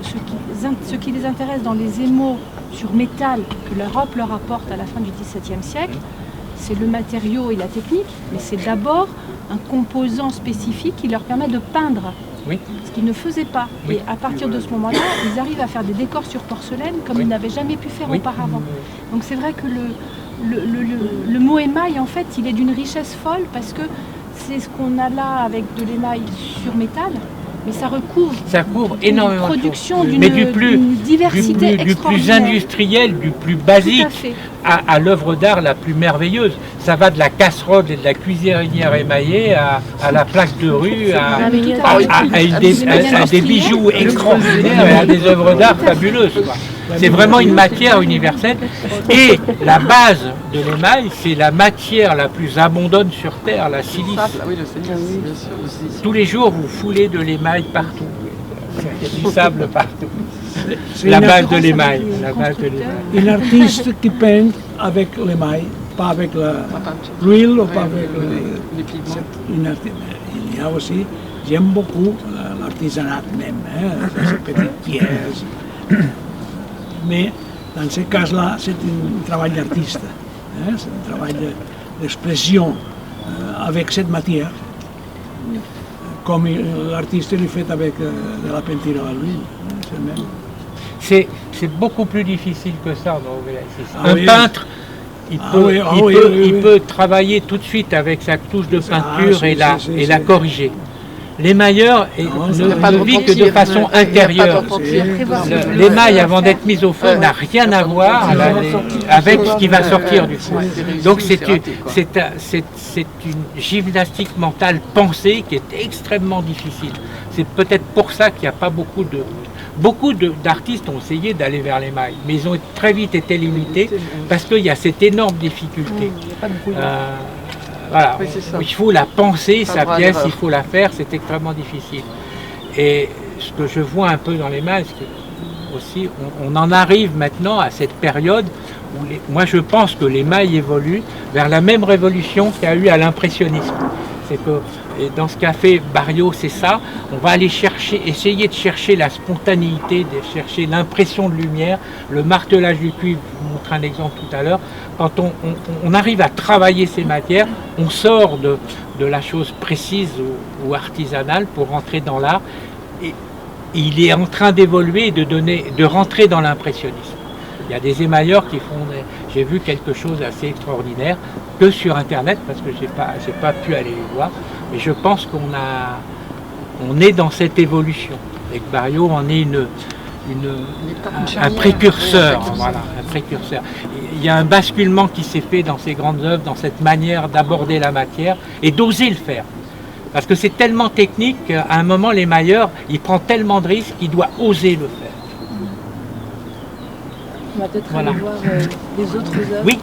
ce qui les intéresse dans les émaux sur métal que l'Europe leur apporte à la fin du XVIIe siècle, c'est le matériau et la technique, mais c'est d'abord un composant spécifique qui leur permet de peindre. Oui. Ce qu'ils ne faisaient pas. Oui. Et à partir de ce moment-là, ils arrivent à faire des décors sur porcelaine comme ils n'avaient jamais pu faire auparavant. Donc c'est vrai que le mot émail, en fait, il est d'une richesse folle parce que c'est ce qu'on a là avec de l'émail sur métal, mais ça recouvre énormément une production d'une du diversité plus extraordinaire. Industriel, du plus basique à l'œuvre d'art la plus merveilleuse. Ça va de la casserole et de la cuisinière émaillée à la plaque de rue, à des bijoux extraordinaires et à des œuvres d'art fabuleuses. C'est vraiment une matière universelle. Et la base de l'émail, c'est la matière la plus abondante sur Terre, la silice. Tous les jours, vous foulez de l'émail partout. Il y a du sable partout. La base de l'émail. Un artiste qui peint avec l'émail, pas avec l'huile ou pas avec les pigments. Il y a aussi, j'aime beaucoup l'artisanat même, ces petites pièces. Mais dans ce cas-là, c'est un travail d'artiste, c'est un travail d'expression avec cette matière, comme l'artiste le fait avec de la peinture à l'huile. C'est le même. C'est beaucoup plus difficile que ça. Un peintre, il peut travailler tout de suite avec sa touche de peinture et la corriger. L'émailleur ne vit que de façon intérieure. L'émail, avant d'être mis au feu, n'a rien à voir avec ce qui va sortir du feu. Donc c'est une gymnastique mentale pensée qui est extrêmement difficile. C'est peut-être pour ça qu'il n'y a pas beaucoup d'artistes ont essayé d'aller vers l'émail, mais ils ont très vite été limités parce qu'il y a cette énorme difficulté. Voilà, il faut la penser, sa pièce, il faut la faire, c'est extrêmement difficile. Et ce que je vois un peu dans l'émail, c'est que aussi, on en arrive maintenant à cette période où moi je pense que l'émail évolue vers la même révolution qu'il y a eu à l'impressionnisme. C'est que et dans ce qu'a fait Barriot, c'est ça, on va aller essayer de chercher la spontanéité, de chercher l'impression de lumière, le martelage du cuivre, je vous montre un exemple tout à l'heure. Quand on arrive à travailler ces matières, on sort de la chose précise ou artisanale pour rentrer dans l'art. Et il est en train d'évoluer et de rentrer dans l'impressionnisme. Il y a des émailleurs qui font, j'ai vu quelque chose d'assez extraordinaire, que sur Internet, parce que j'ai pas pu aller les voir. Mais je pense on est dans cette évolution. Et que Barriot en est un précurseur. Voilà, un précurseur. Il y a un basculement qui s'est fait dans ces grandes œuvres, dans cette manière d'aborder la matière et d'oser le faire. Parce que c'est tellement technique qu'à un moment, l'émailleur, il prend tellement de risques qu'il doit oser le faire. On va peut-être aller voir les autres œuvres. Oui.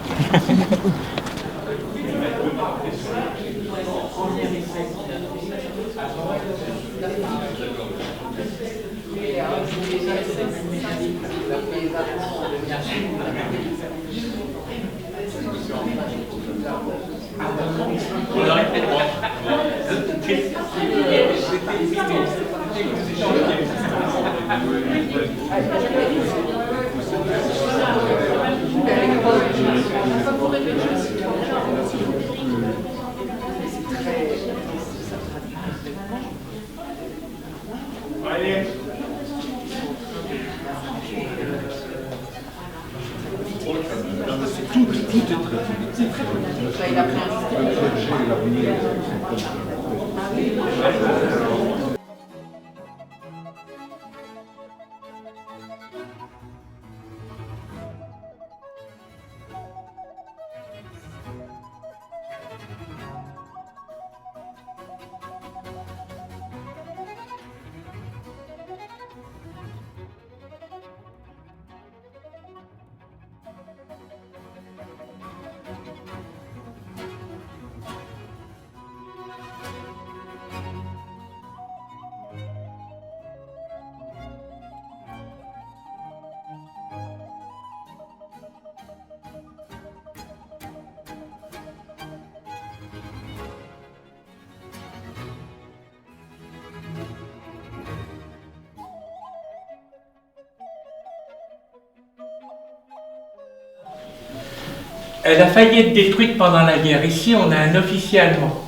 Elle a failli être détruite pendant la guerre. Ici, on a un officier allemand.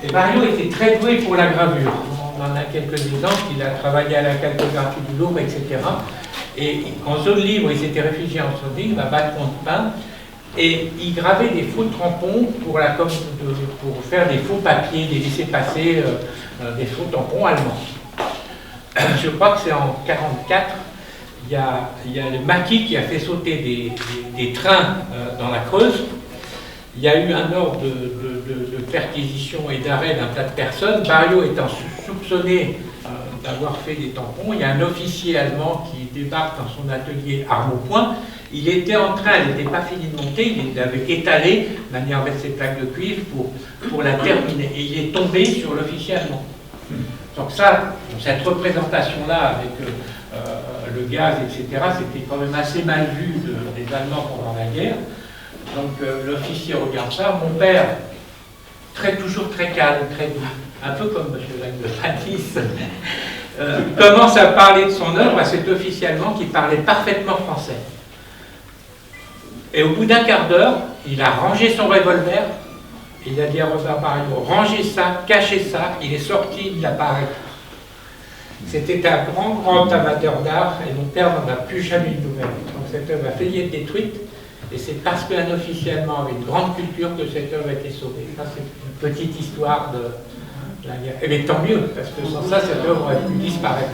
Et Barriot était très doué pour la gravure. On en a quelques exemples. Il a travaillé à la calcographie du Louvre, etc. Et en zone libre, il s'était réfugié en zone libre, à Bâton de Pin. Et il gravait des faux tampons pour faire des faux papiers, des laissez-passer, des faux tampons allemands. Je crois que c'est en 1944. Il y a le maquis qui a fait sauter des trains dans la Creuse. Il y a eu un ordre de perquisition et d'arrêt d'un tas de personnes. Barriot étant soupçonné d'avoir fait des tampons, il y a un officier allemand qui débarque dans son atelier arme au poing. Il était en train, elle n'était pas finie de monter, il avait étalé de manière à mettre ses plaques de cuivre pour la terminer. Et il est tombé sur l'officier allemand. Donc ça, cette représentation-là avec le gaz, etc., c'était quand même assez mal vu des Allemands pendant la guerre. Donc l'officier regarde ça. Mon père, toujours très calme, très doux, un peu comme M. Jacques de Panis, commence à parler de son œuvre à cet officier allemand qui parlait parfaitement français. Et au bout d'un quart d'heure, il a rangé son revolver. Il a dit à Robert Barriot, rangez ça, cachez ça. Il est sorti, il l'a pas arrêté. C'était un grand amateur d'art et mon père n'en a plus jamais eu de nouvelles. Donc cette œuvre a failli être détruite et c'est parce qu'un officier allemand avait une grande culture que cette œuvre a été sauvée. Ça, c'est une petite histoire de la guerre. Mais tant mieux, parce que sans ça, cette œuvre aurait pu disparaître.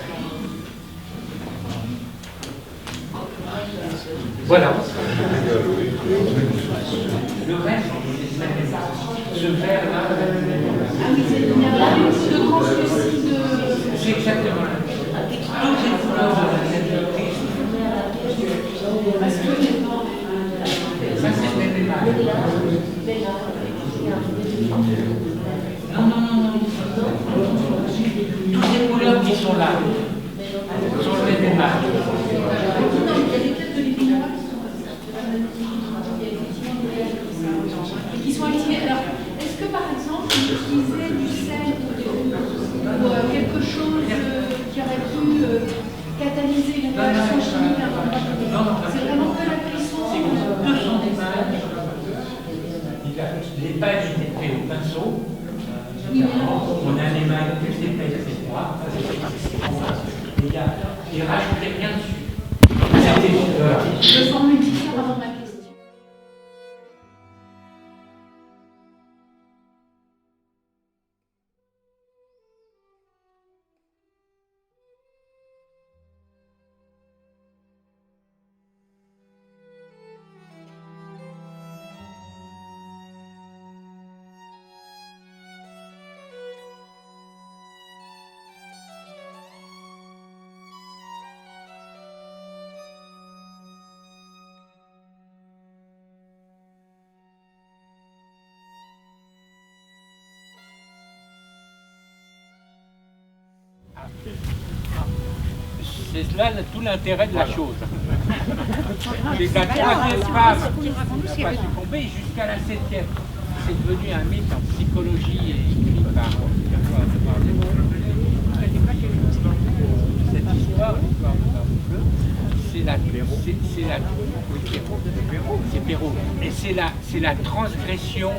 Voilà. Le reste, ce verre-là, c'est exactement la même chose. Toutes les couleurs de la sécurité. Ça, c'est le même émail. Non. Toutes les couleurs qui sont là sont le même émail. Qui sont activés. Alors, est-ce que par exemple, vous utilisez du sel ou quelque chose qui aurait pu catalyser une réaction chimique à un endroit? C'est vraiment que la cuisson. C'est que son émail. L'émail était fait au pinceau. On a un émail plus épais, etc. Il ne rajoutait rien dessus. Je formule différemment ma question. C'est là tout l'intérêt de la chose. C'est la troisième phase qui n'a pas succombé jusqu'à la septième. C'est devenu un mythe en psychologie écrit par cette histoire, c'est Perrault. Et c'est la transgression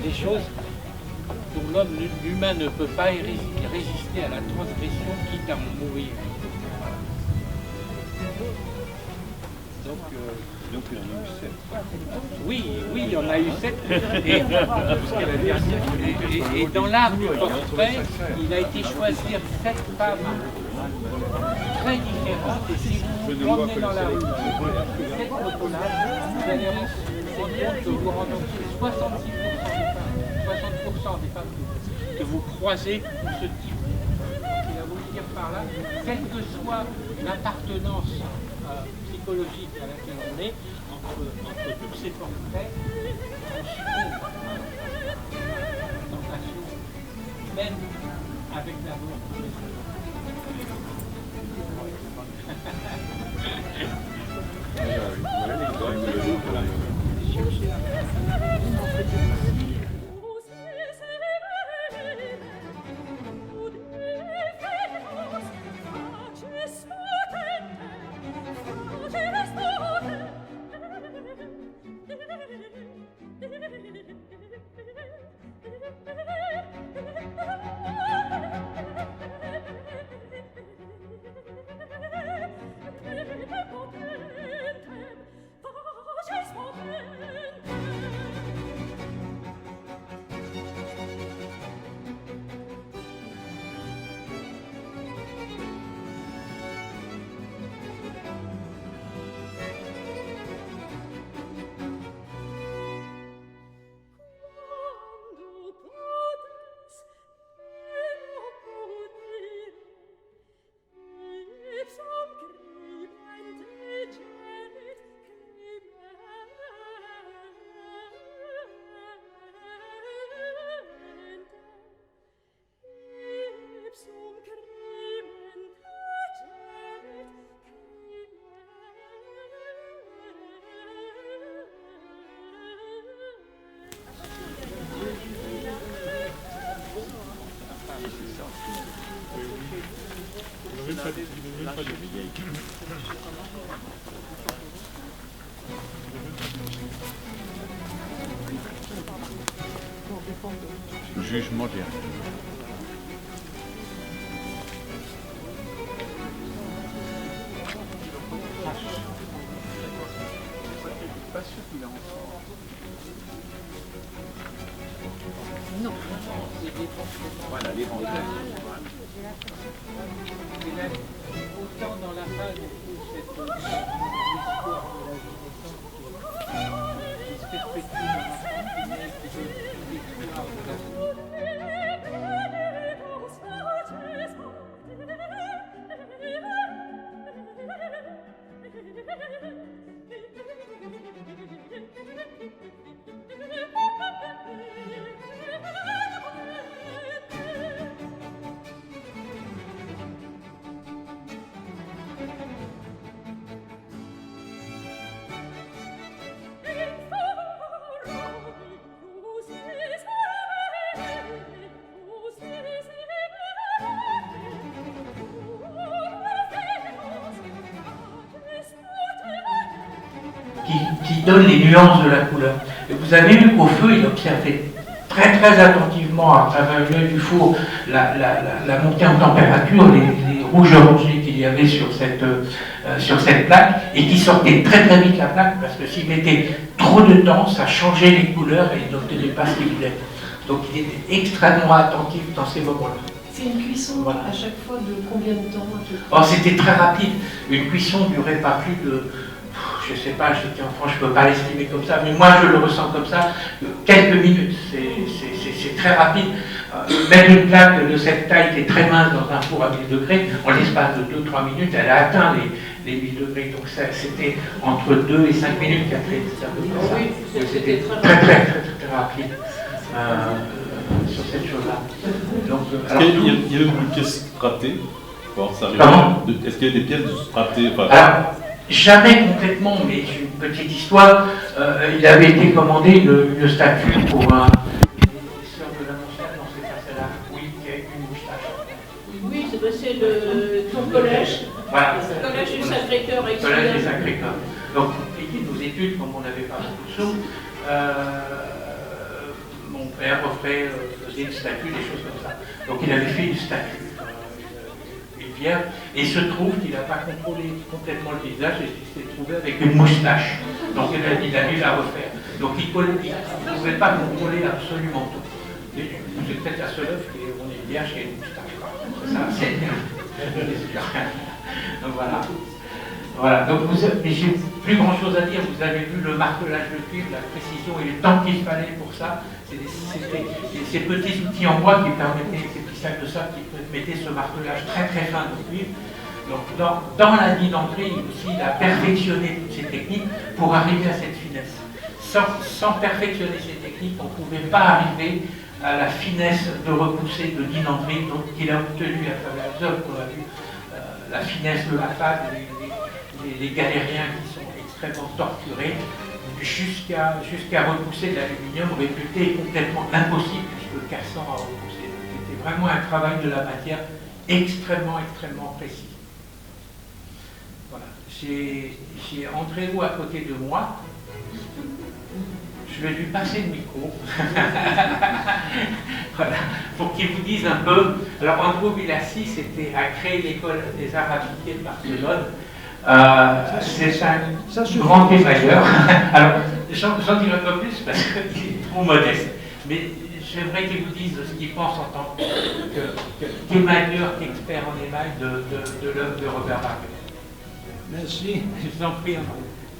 des choses dont l'homme, l'humain ne peut pas résister à la transgression, quitte à en mourir. Donc il y en a eu 7. Oui, il y en a eu 7. Et dans l'art du portrait, il a été choisir 7 femmes très différentes. Et si vous vous promenez dans la rue, cette photo-là, vous allez que vous rendez compte que 60% des femmes que vous croisez ont ce type. Il va vous dire par là, quelle que soit l'appartenance psychologique à laquelle on est, entre tous ces portraits, on succombe à la tentation, même avec l'amour. Jugement dernier. Pas sûr qu'il a encore. Non. Voilà, les vendeurs. Autant dans la phase où cette histoire de la Renaissance qui se perpétue dans la France, mais qui est l'histoire de la qui donne les nuances de la couleur. Et vous avez vu qu'au feu, il observait très très attentivement à travers l'œil du four la montée en température, les rouges-orangés qu'il y avait sur cette plaque, et qui sortait très très vite la plaque, parce que s'il mettait trop de temps, ça changeait les couleurs et il n'obtenait pas ce qu'il voulait. Donc il était extrêmement attentif dans ces moments-là. C'est une cuisson à chaque fois de combien de temps? Oh, c'était très rapide. Une cuisson ne durait pas plus de... Je ne sais pas, je dis en France, je ne peux pas l'estimer comme ça, mais moi je le ressens comme ça, quelques minutes, c'est très rapide. Même une plaque de cette taille qui est très mince dans un four à 1000 degrés, en l'espace de 2-3 minutes, elle a atteint les 1000 degrés. Donc c'était entre 2 et 5 minutes qu'elle fait. Oui, c'était très rapide sur cette chose-là. Est-ce qu'il y a eu une pièce ratée? Est-ce qu'il y a des pièces ratées? Jamais complètement, mais une petite histoire. Il avait été commandé une statue pour un sœur de l'Annonciation dans cette affaire-là. Oui, qui a une moustache. Oui, c'est ton collège. Voilà. Le collège du Sacré-Cœur. Collège du Sacré-Cœur. Donc, pour compliquer nos études, comme on n'avait pas beaucoup de sous, mon père faisait une statue, des choses comme ça. Donc, il avait fait une statue. Et il se trouve qu'il n'a pas contrôlé complètement le visage et il s'est trouvé avec une moustache. Donc il a dû la refaire. Donc il ne pouvait pas contrôler absolument tout. C'est peut-être la seule œuvre qu'on est vierge qui a une moustache. Ça, c'est bien. Donc voilà. Donc j'ai plus grand chose à dire. Vous avez vu le martelage de cuivre, la précision et le temps qu'il fallait pour ça. C'était ces petits outils en bois qui permettaient, ces petits sacs de sable qui permettaient ce martelage très très fin de cuivre. Donc dans la didanterie aussi, il a perfectionné toutes ces techniques pour arriver à cette finesse. Sans perfectionner ces techniques, on ne pouvait pas arriver à la finesse de repousser de didanterie qu'il a obtenue à travers les œuvres qu'on a vu, la finesse de la fade, les galériens qui sont extrêmement torturés, jusqu'à repousser de l'aluminium réputé complètement impossible puisque cassant à repousser. C'était vraiment un travail de la matière extrêmement précis. Voilà. J'ai André Roux à côté de moi. Je vais lui passer le micro. Voilà. Pour qu'il vous dise un peu. Alors André Villassi a créé l'école des arts appliqués de Barcelone. C'est un grand émailleur. Alors, j'en dirai pas plus parce qu'il est trop modeste. Mais j'aimerais qu'il vous dise ce qu'il pense en tant qu'émailleur, qu'expert en émail de l'œuvre de Robert Barrios. Merci. Je vous en prie.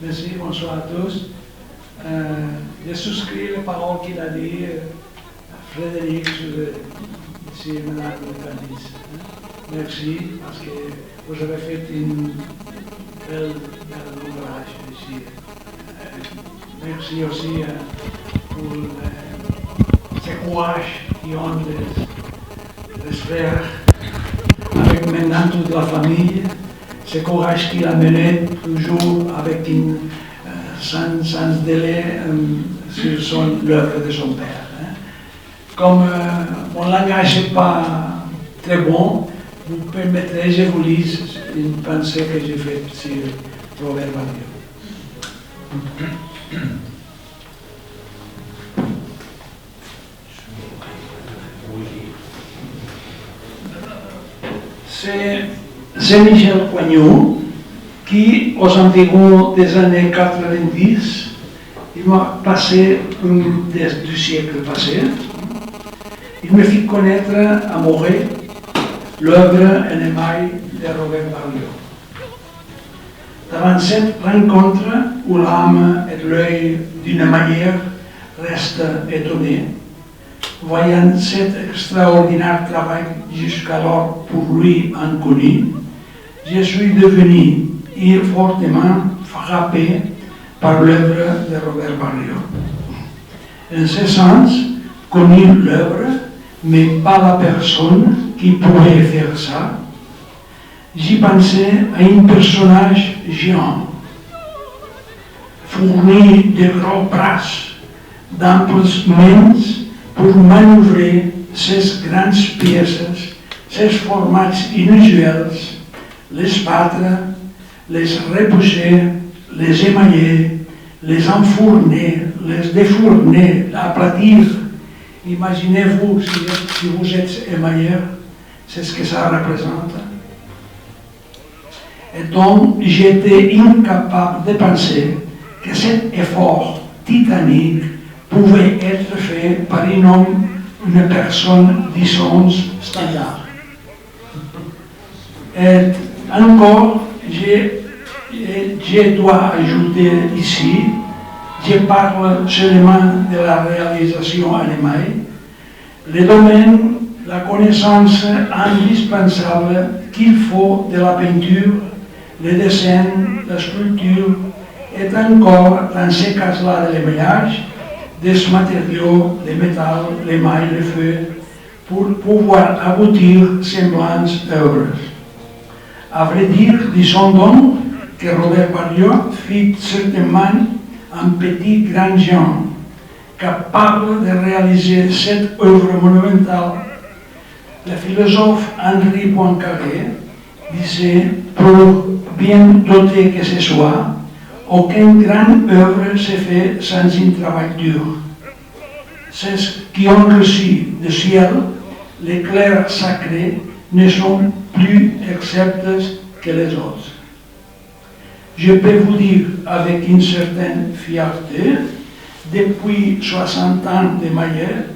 Merci, bonsoir à tous. Je souscris les paroles qu'il a dit à Frédéric sur Madame de Cadiz. Merci, parce que vous avez fait une belle ouvrage ici. Merci aussi pour ce courage qu'ils ont de se faire avec maintenant toute la famille, ce courage qu'il a mené toujours avec sans délai sur l'œuvre de son père. Comme mon langage n'est pas très bon, vous permettrez, je vous lise une pensée que j'ai faite sur Robert Barriot. C'est Michel Coignot qui, aux environs des années 90, il m'a passé du siècle passé. Il me fit connaître à Morée l'œuvre en émail de Robert Barriot. Devant cette rencontre où l'âme et l'œil d'une manière restent étonnés, voyant cet extraordinaire travail jusqu'alors pour lui inconnu, je suis devenu fortement frappé par l'œuvre de Robert Barriot. En ce sens, connu l'œuvre, mais pas la personne qui pouvait faire ça, j'y pensais à un personnage géant, fourni de gros bras, d'amples mains pour manœuvrer ces grandes pièces, ces formats inusuels, les battre, les repousser, les émailler, les enfourner, les défourner, aplatir. Imaginez-vous si vous êtes émailleur, c'est ce que ça représente. Et donc, j'étais incapable de penser que cet effort titanique pouvait être fait par un homme, une personne, disons, standard. Et encore, je dois ajouter ici, je parle seulement de la réalisation en émail, le domaine, la connaissance indispensable qu'il faut de la peinture, le dessin, la sculpture, et encore, dans ces cas-là de l'émaillage, des matériaux, le métal, l'émail, le feu, pour pouvoir aboutir semblantes œuvres. À vrai dire, disons donc que Robert Barriot fit certainement un petit grand géant, capable de réaliser cette œuvre monumentale. Le philosophe Henri Poincaré disait, pour bien doté que ce soit, aucune grande œuvre se fait sans un travail dur. Ceux qui ont reçu du ciel l'éclair sacré ne sont plus acceptés que les autres. Je peux vous dire avec une certaine fierté, depuis 60 ans de Maillet,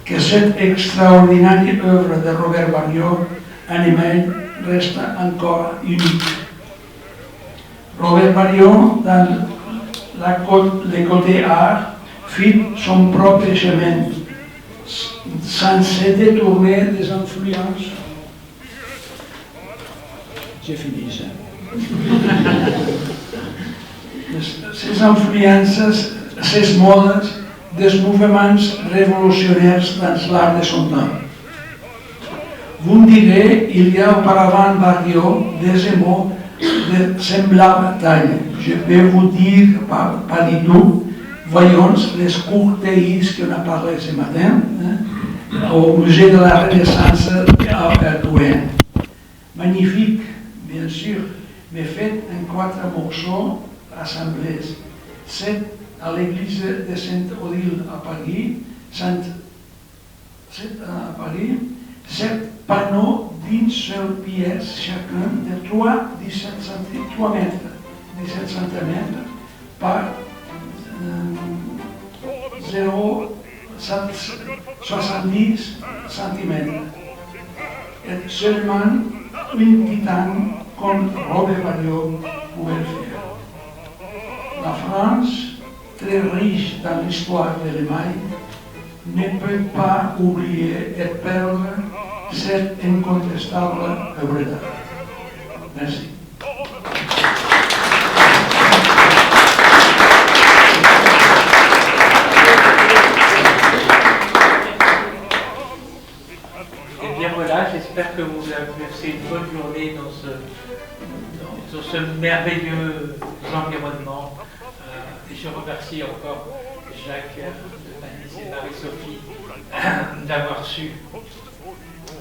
que cette extraordinaire œuvre de Robert Barriot en émail reste encore unique. Robert Barriot, dans le côté art, fit son propre chemin, sans se détourner des influences. J'ai fini ça. Ces influences, ces modes, des mouvements révolutionnaires dans l'art de son temps. Vous me direz, il y a auparavant Barriot des émots de semblable taille. Je peux vous dire, pas du tout, voyons les courtéis qu'on a parlé ce matin, au musée de la Renaissance à Rouen. Magnifique, bien sûr, mais fait en 4 morceaux assemblés. 7 à l'église de Saint-Odile à Paris, 7 panneaux d'une seule pièce, chacun de 3 mètres, 17 cm par 0,70 cm. Et seulement une titane comme Robert Barriot pouvait le faire. La France, très riche dans l'histoire de l'émail, ne peut pas oublier et perdre cette incontestable œuvre d'art. Merci. Et bien voilà, j'espère que vous avez passé une bonne journée dans ce merveilleux environnement. Et je remercie encore Jacques, Anis et Marie-Sophie d'avoir su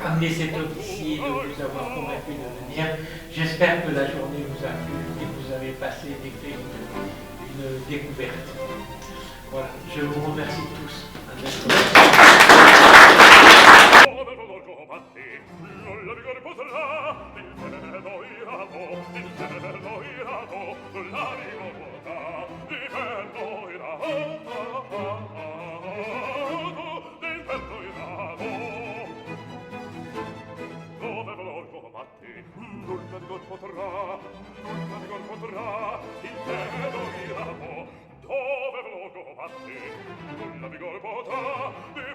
amené cet officier, de vous avoir convaincu de venir. J'espère que la journée vous a plu et que vous avez passé en effet une découverte. Voilà, je vous remercie tous. À Dove